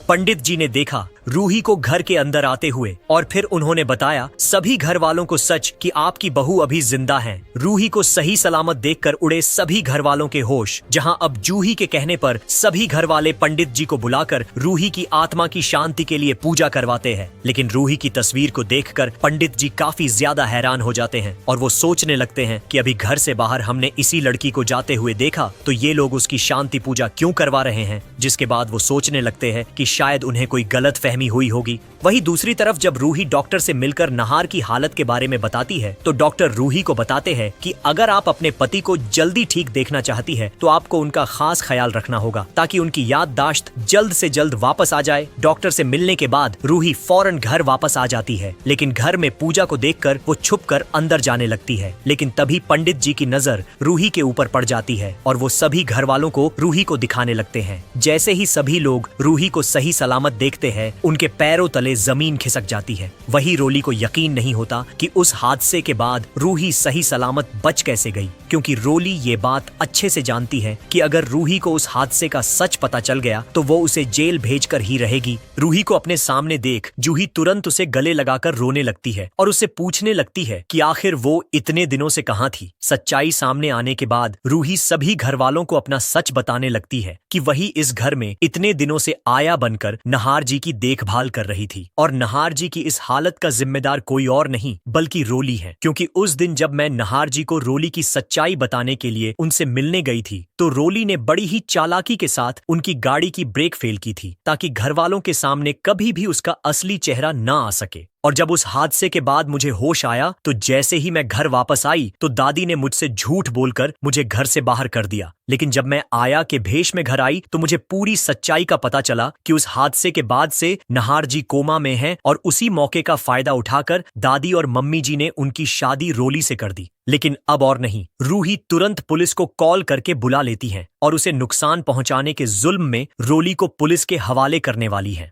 पंडित जी ने देखा रूही को घर के अंदर आते हुए और फिर उन्होंने बताया सभी घर वालों को सच कि आपकी बहू अभी जिंदा है। रूही को सही सलामत देखकर उड़े सभी घर वालों के होश, जहां अब जूही के कहने पर सभी घर वाले पंडित जी को बुलाकर रूही की आत्मा की शांति के लिए पूजा करवाते हैं। लेकिन रूही की तस्वीर को देखकर पंडित जी काफी ज्यादा हैरान हो जाते हैं और वो सोचने लगते हैं कि अभी घर से बाहर हमने इसी लड़की को जाते हुए देखा, तो ये लोग उसकी शांति पूजा क्यों करवा रहे हैं। जिसके बाद वो सोचने लगते हैं कि शायद उन्हें कोई गलत फहमी हुई होगी। वहीं दूसरी तरफ जब रूही डॉक्टर से मिलकर नहार की हालत के बारे में बताती है तो डॉक्टर रूही को बताते हैं कि अगर आप अपने पति को जल्दी ठीक देखना चाहती है तो आपको उनका खास ख्याल रखना होगा ताकि उनकी याददाश्त जल्द से जल्द वापस आ जाए। डॉक्टर से मिलने के बाद रूही फौरन घर वापस आ जाती है, लेकिन घर में पूजा को देखकर वो छुपकर अंदर जाने लगती है। लेकिन तभी पंडित जी की नजर रूही के ऊपर पड़ जाती है और वो सभी घर वालों को रूही को दिखाने लगते हैं। जैसे ही सभी लोग रूही को सही सलामत देखते हैं, उनके पैरों तले जमीन खिसक जाती है। वही रोली को यकीन नहीं होता कि उस हादसे के बाद रूही सही सलामत बच कैसे गई, क्योंकि रोली ये बात अच्छे से जानती है कि अगर रूही को उस हादसे का सच पता चल गया तो वो उसे जेल भेजकर ही रहेगी। रूही को अपने सामने देख जूही तुरंत उसे गले लगाकर रोने लगती है और उससे पूछने लगती है कि आखिर वो इतने दिनों से कहाँ थी। सच्चाई सामने आने के बाद रूही सभी घर वालों को अपना सच बताने लगती है कि वही इस घर में इतने दिनों से आया बनकर नहार जी की देखभाल कर रही थी और नहार जी की इस हालत का जिम्मेदार कोई और नहीं बल्कि रोली है, क्योंकि उस दिन जब मैं नहार जी को रोली की सच्चाई बताने के लिए उनसे मिलने गई थी तो रोली ने बड़ी ही चालाकी के साथ उनकी गाड़ी की ब्रेक फेल की थी ताकि घर वालों के सामने कभी भी उसका असली चेहरा ना आ सके। और जब उस हादसे के बाद मुझे होश आया तो जैसे ही मैं घर वापस आई तो दादी ने मुझसे झूठ बोलकर मुझे घर से बाहर कर दिया। लेकिन जब मैं आया के भेष में घर आई तो मुझे पूरी सच्चाई का पता चला कि उस हादसे के बाद से नहार जी कोमा में हैं और उसी मौके का फायदा उठाकर दादी और मम्मी जी ने उनकी शादी रोली से कर दी। लेकिन अब और नहीं, रूही तुरंत पुलिस को कॉल करके बुला लेती है और उसे नुकसान पहुंचाने के जुल्म में रोली को पुलिस के हवाले करने वाली है।